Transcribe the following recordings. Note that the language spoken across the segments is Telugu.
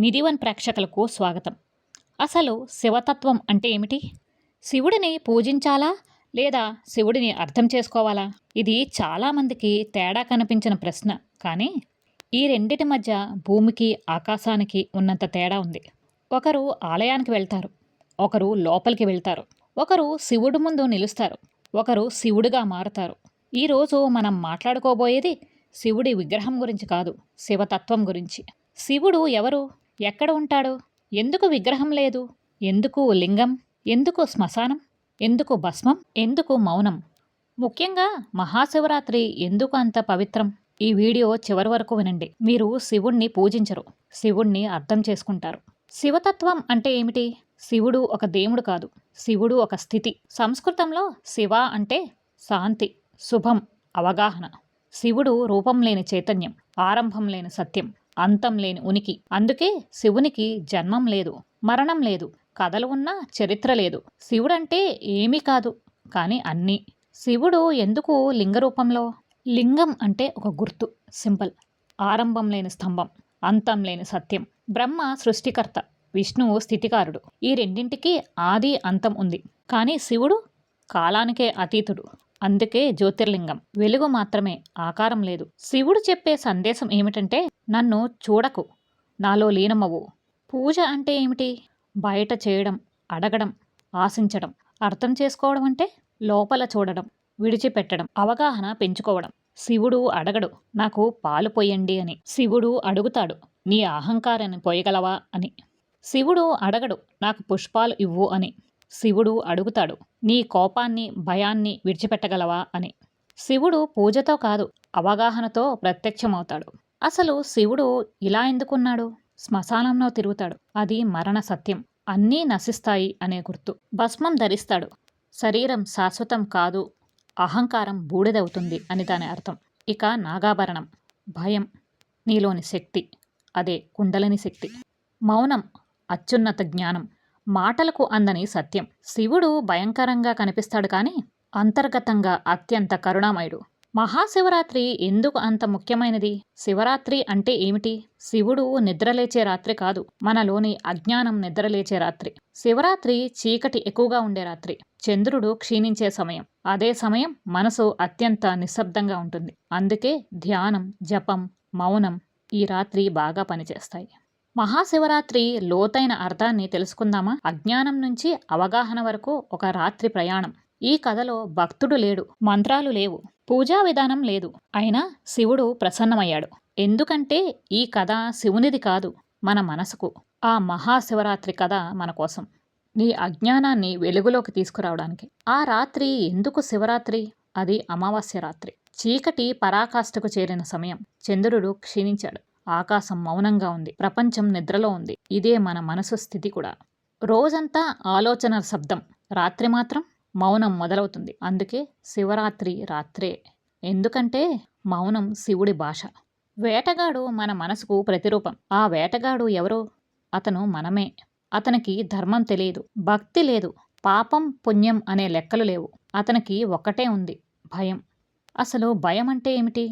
నిధివన్ ప్రేక్షకులకు స్వాగతం. అసలు శివతత్వం అంటే ఏమిటి? శివుడిని పూజించాలా లేదా శివుడిని అర్థం చేసుకోవాలా? ఇది చాలామందికి తేడా కనిపించిన ప్రశ్న. కానీ ఈ రెండిటి మధ్య భూమికి ఆకాశానికి ఉన్నంత తేడా ఉంది. ఒకరు ఆలయానికి వెళ్తారు, ఒకరు లోపలికి వెళ్తారు, ఒకరు శివుడి ముందు నిలుస్తారు, ఒకరు శివుడిగా మారుతారు. ఈరోజు మనం మాట్లాడుకోబోయేది శివుడి విగ్రహం గురించి కాదు, శివతత్వం గురించి. శివుడు ఎవరు? ఎక్కడ ఉంటాడు? ఎందుకు విగ్రహం లేదు? ఎందుకు లింగం? ఎందుకు శ్మశానం? ఎందుకు భస్మం? ఎందుకు మౌనం? ముఖ్యంగా మహాశివరాత్రి ఎందుకు అంత పవిత్రం? ఈ వీడియో చివరి వరకు వినండి. మీరు శివుణ్ణి పూజించరు, శివుణ్ణి అర్థం చేసుకుంటారు. శివతత్వం అంటే ఏమిటి? శివుడు ఒక దేవుడు కాదు, శివుడు ఒక స్థితి. సంస్కృతంలో శివ అంటే శాంతి, శుభం, అవగాహన. శివుడు రూపం లేని చైతన్యం, ఆరంభం లేని సత్యం, అంతం లేని ఉనికి. అందుకే శివునికి జన్మం లేదు, మరణం లేదు, కథలు ఉన్నా చరిత్ర లేదు. శివుడంటే ఏమీ కాదు, కానీ అన్నీ. శివుడు ఎందుకు లింగ రూపంలో? లింగం అంటే ఒక గుర్తు, సింబల్. ఆరంభం లేని స్తంభం, అంతం లేని సత్యం. బ్రహ్మ సృష్టికర్త, విష్ణువు స్థితికారుడు. ఈ రెండింటికి ఆది అంతం ఉంది. కానీ శివుడు కాలానికే అతీతుడు. అందుకే జ్యోతిర్లింగం, వెలుగు మాత్రమే, ఆకారం లేదు. శివుడు చెప్పే సందేశం ఏమిటంటే, నన్ను చూడకు, నాలో లీనమవు. పూజ అంటే ఏమిటి? బయట చేయడం, అడగడం, ఆశించడం. అర్థం చేసుకోవడం అంటే లోపల చూడడం, విడిచిపెట్టడం, అవగాహన పెంచుకోవడం. శివుడు అడగడు, నాకు పాలు పోయండి అని. శివుడు అడుగుతాడు, నీ అహంకారాన్ని పోయగలవా అని. శివుడు అడగడు, నాకు పుష్పాలు ఇవ్వు అని. శివుడు అడుగుతాడు, నీ కోపాన్ని, భయాన్ని విడిచిపెట్టగలవా అని. శివుడు పూజతో కాదు, అవగాహనతో ప్రత్యక్షమవుతాడు. అసలు శివుడు ఇలా ఎందుకున్నాడు? శ్మశానంలో తిరుగుతాడు, అది మరణ సత్యం. అన్నీ నశిస్తాయి అనే గుర్తు. భస్మం ధరిస్తాడు, శరీరం శాశ్వతం కాదు, అహంకారం బూడిదవుతుంది అని దాని అర్థం. ఇక నాగాభరణం, భయం, నీలోని శక్తి, అదే కుండలిని శక్తి. మౌనం, అత్యున్నత జ్ఞానం, మాటలకు అందని సత్యం. శివుడు భయంకరంగా కనిపిస్తాడు, కానీ అంతర్గతంగా అత్యంత కరుణామయుడు. మహాశివరాత్రి ఎందుకు అంత ముఖ్యమైనది? శివరాత్రి అంటే ఏమిటి? శివుడు నిద్రలేచే రాత్రి కాదు, మనలోని అజ్ఞానం నిద్రలేచే రాత్రి. శివరాత్రి చీకటి ఎక్కువగా ఉండే రాత్రి, చంద్రుడు క్షీణించే సమయం. అదే సమయం మనసు అత్యంత నిశ్శబ్దంగా ఉంటుంది. అందుకే ధ్యానం, జపం, మౌనం ఈ రాత్రి బాగా పనిచేస్తాయి. మహాశివరాత్రి లోతైన అర్థాన్ని తెలుసుకుందామా? అజ్ఞానం నుంచి అవగాహన వరకు ఒక రాత్రి ప్రయాణం. ఈ కథలో భక్తుడు లేడు, మంత్రాలు లేవు, పూజా విధానం లేదు. అయినా శివుడు ప్రసన్నమయ్యాడు. ఎందుకంటే ఈ కథ శివునిది కాదు, మన మనసుకు. ఆ మహాశివరాత్రి కథ మన కోసం, నీ అజ్ఞానాన్ని వెలుగులోకి తీసుకురావడానికి. ఆ రాత్రి ఎందుకు శివరాత్రి? అది అమావాస్య రాత్రి. చీకటి పరాకాష్ఠకు చేరిన సమయం. చంద్రుడు క్షీణించాడు, ఆకాశం మౌనంగా ఉంది, ప్రపంచం నిద్రలో ఉంది. ఇదే మన మనసు స్థితి కూడా. రోజంతా ఆలోచన శబ్దం, రాత్రి మాత్రం మౌనం మొదలవుతుంది. అందుకే శివరాత్రి రాత్రే. ఎందుకంటే మౌనం శివుడి భాష. వేటగాడు మన మనసుకు ప్రతిరూపం. ఆ వేటగాడు ఎవరో? అతను మనమే. అతనికి ధర్మం తెలియదు, భక్తి లేదు, పాపం పుణ్యం అనే లెక్కలు లేవు. అతనికి ఒక్కటే ఉంది, భయం. అసలు భయం అంటే ఏమిటి?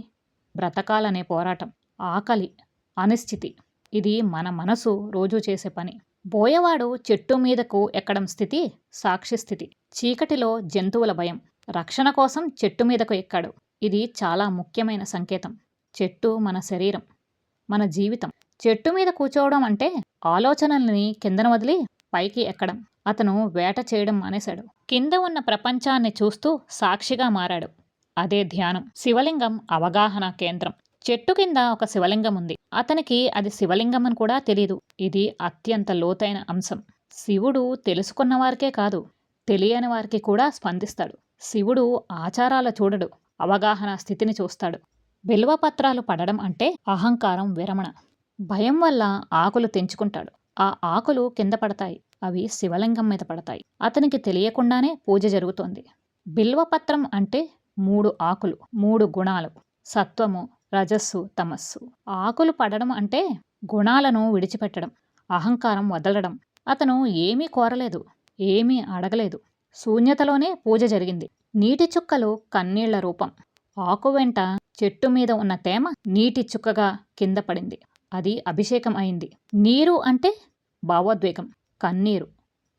బ్రతకాలనే పోరాటం, ఆకలి, అనిశ్చితి. ఇది మన మనసు రోజు చేసే పని. బోయవాడు చెట్టు మీదకు ఎక్కడం స్థితి, సాక్షి స్థితి. చీకటిలో జంతువుల భయం. రక్షణ కోసం చెట్టు మీదకు ఎక్కాడు. ఇది చాలా ముఖ్యమైన సంకేతం. చెట్టు మన శరీరం, మన జీవితం. చెట్టు మీద కూర్చోవడం అంటే ఆలోచనల్ని కిందన వదిలి పైకి ఎక్కడం. అతను వేట చేయడం మానేశాడు. కింద ఉన్న ప్రపంచాన్ని చూస్తూ సాక్షిగా మారాడు. అదే ధ్యానం. శివలింగం అవగాహన కేంద్రం. చెట్టు కింద ఒక శివలింగం ఉంది. అతనికి అది శివలింగం అని కూడా తెలీదు. ఇది అత్యంత లోతైన అంశం. శివుడు తెలుసుకున్న వారికే కాదు, తెలియని వారికి కూడా స్పందిస్తాడు. శివుడు ఆచారాల చూడడు, అవగాహన స్థితిని చూస్తాడు. బిల్వపత్రాలు పడడం అంటే అహంకారం విరమణ. భయం వల్ల ఆకులు తెంచుకుంటాడు. ఆ ఆకులు కింద పడతాయి, అవి శివలింగం మీద పడతాయి. అతనికి తెలియకుండానే పూజ జరుగుతోంది. బిల్వపత్రం అంటే 3 ఆకులు, 3 గుణాలు, సత్వము, రజస్సు, తమస్సు. ఆకులు పడడం అంటే గుణాలను విడిచిపెట్టడం, అహంకారం వదలడం. అతను ఏమీ కోరలేదు, ఏమీ అడగలేదు. శూన్యతలోనే పూజ జరిగింది. నీటి చుక్కలు కన్నీళ్ల రూపం. ఆకు వెంట చెట్టు మీద ఉన్న తేమ నీటి చుక్కగా కింద పడింది. అది అభిషేకం అయింది. నీరు అంటే భావోద్వేగం, కన్నీరు,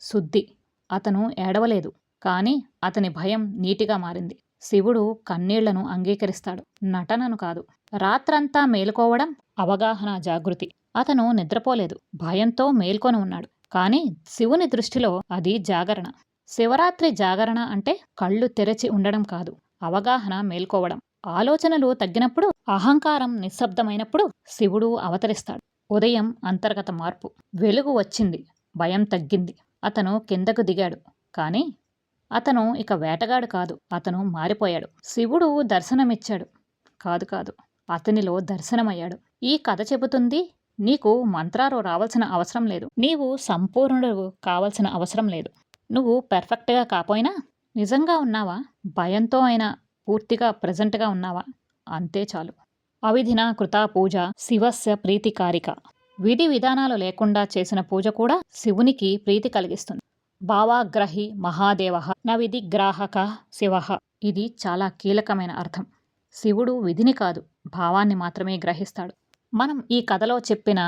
శుద్ధి. అతను ఏడవలేదు, కానీ అతని భయం నీటిగా మారింది. శివుడు కన్నీళ్లను అంగీకరిస్తాడు, నటనను కాదు. రాత్రంతా మేలుకోవడం అవగాహన, జాగృతి. అతను నిద్రపోలేదు, భయంతో మేల్కొని ఉన్నాడు. కానీ శివుని దృష్టిలో అది జాగరణ. శివరాత్రి జాగరణ అంటే కళ్ళు తెరచి ఉండడం కాదు, అవగాహన, మేల్కోవడం. ఆలోచనలు తగ్గినప్పుడు, అహంకారం నిశ్శబ్దమైనప్పుడు శివుడు అవతరిస్తాడు. ఉదయం అంతర్గత మార్పు. వెలుగు వచ్చింది, భయం తగ్గింది. అతను కిందకు దిగాడు. కానీ అతను ఇక వేటగాడు కాదు, అతను మారిపోయాడు. శివుడు దర్శనమిచ్చాడు కాదు కాదు, అతనిలో దర్శనమయ్యాడు. ఈ కథ చెబుతుంది, నీకు మంత్రాలు రావాల్సిన అవసరం లేదు, నీవు సంపూర్ణుడు కావాల్సిన అవసరం లేదు. నువ్వు పెర్ఫెక్ట్గా కాపోయినా నిజంగా ఉన్నావా, భయంతో అయినా పూర్తిగా ప్రజెంట్గా ఉన్నావా, అంతే చాలు. అవిధిన కృతా పూజ శివస్య ప్రీతికారిక. విధి విధానాలు లేకుండా చేసిన పూజ కూడా శివునికి ప్రీతి కలిగిస్తుంది. భావాగ్రహి మహాదేవ న విధి గ్రాహక శివ. ఇది చాలా కీలకమైన అర్థం. శివుడు విధిని కాదు, భావాన్ని మాత్రమే గ్రహిస్తాడు. మనం ఈ కథలో చెప్పిన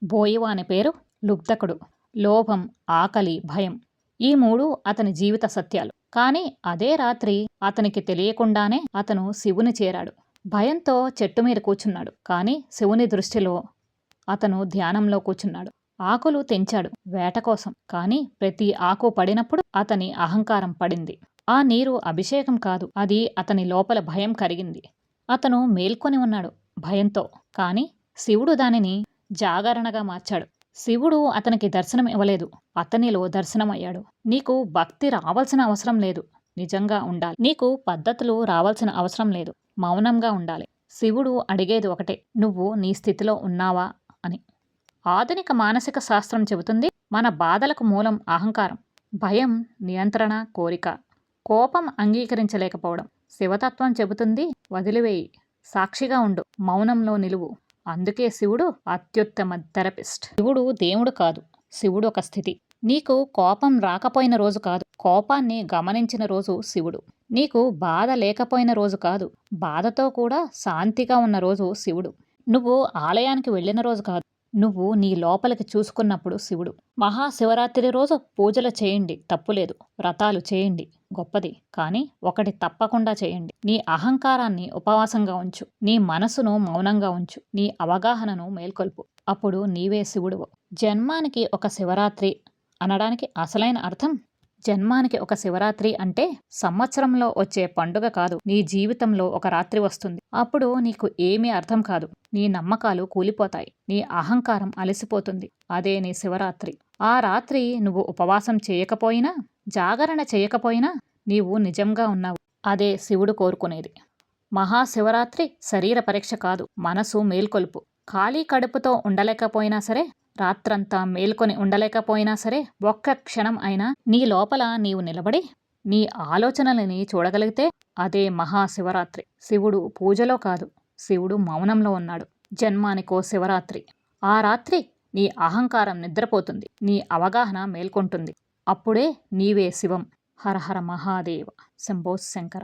బోయవాని పేరు లుబ్ధకుడు. లోభం, ఆకలి, భయం, ఈ మూడు అతని జీవిత సత్యాలు. కానీ అదే రాత్రి అతనికి తెలియకుండానే అతను శివుని చేరాడు. భయంతో చెట్టు మీద కూర్చున్నాడు, కానీ శివుని దృష్టిలో అతను ధ్యానంలో కూర్చున్నాడు. ఆకులు తెంచాడు వేట కోసం, కానీ ప్రతి ఆకు పడినప్పుడు అతని అహంకారం పడింది. ఆ నీరు అభిషేకం కాదు, అది అతని లోపల భయం కరిగింది. అతను మేల్కొని ఉన్నాడు భయంతో, కానీ శివుడు దానిని జాగరణగా మార్చాడు. శివుడు అతనికి దర్శనం ఇవ్వలేదు, అతనిలో దర్శనమయ్యాడు. నీకు భక్తి రావాల్సిన అవసరం లేదు, నిజంగా ఉండాలి. నీకు పద్ధతులు రావాల్సిన అవసరం లేదు, మౌనంగా ఉండాలి. శివుడు అడిగేది ఒకటే, నువ్వు నీ స్థితిలో ఉన్నావా అని. ఆధునిక మానసిక శాస్త్రం చెబుతుంది, మన బాధలకు మూలం అహంకారం, భయం, నియంత్రణ, కోరిక, కోపం అంగీకరించలేకపోవడం. శివతత్వం చెబుతుంది, వదిలివేయి, సాక్షిగా ఉండు, మౌనంలో నిలువు. అందుకే శివుడు అత్యుత్తమ థెరపిస్ట్. శివుడు దేవుడు కాదు, శివుడు ఒక స్థితి. నీకు కోపం రాకపోయిన రోజు కాదు, కోపాన్ని గమనించిన రోజు శివుడు. నీకు బాధ లేకపోయిన రోజు కాదు, బాధతో కూడా శాంతిగా ఉన్న రోజు శివుడు. నువ్వు ఆలయానికి వెళ్ళిన రోజు కాదు, నువ్వు నీ లోపలికి చూసుకున్నప్పుడు శివుడు. మహాశివరాత్రి రోజు పూజలు చేయండి, తప్పులేదు. వ్రతాలు చేయండి, గొప్పది. కానీ ఒకటి తప్పకుండా చేయండి, నీ అహంకారాన్ని ఉపవాసంగా ఉంచు, నీ మనసును మౌనంగా ఉంచు, నీ అవగాహనను మేల్కొల్పు. అప్పుడు నీవే శివుడువు. జన్మానికి ఒక శివరాత్రి అనడానికి అసలైన అర్థం, జన్మానికి ఒక శివరాత్రి అంటే సంవత్సరంలో వచ్చే పండుగ కాదు, నీ జీవితంలో ఒక రాత్రి వస్తుంది. అప్పుడు నీకు ఏమీ అర్థం కాదు, నీ నమ్మకాలు కూలిపోతాయి, నీ అహంకారం అలసిపోతుంది. అదే నీ శివరాత్రి. ఆ రాత్రి నువ్వు ఉపవాసం చేయకపోయినా, జాగరణ చేయకపోయినా నీవు నిజంగా ఉన్నావు. అదే శివుడు కోరుకునేది. మహాశివరాత్రి శరీర పరీక్ష కాదు, మనసు మేల్కొల్పు. ఖాళీ కడుపుతో ఉండలేకపోయినా సరే, రాత్రంతా మేల్కొని ఉండలేకపోయినా సరే, ఒక్క క్షణం అయినా నీ లోపల నీవు నిలబడి నీ ఆలోచనలని చూడగలిగితే అదే మహాశివరాత్రి. శివుడు పూజలో కాదు, శివుడు మౌనంలో ఉన్నాడు. జన్మానికో శివరాత్రి. ఆ రాత్రి నీ అహంకారం నిద్రపోతుంది, నీ అవగాహన మేల్కొంటుంది. అప్పుడే నీవే శివం. హర హర మహాదేవ. శంభో శంకర.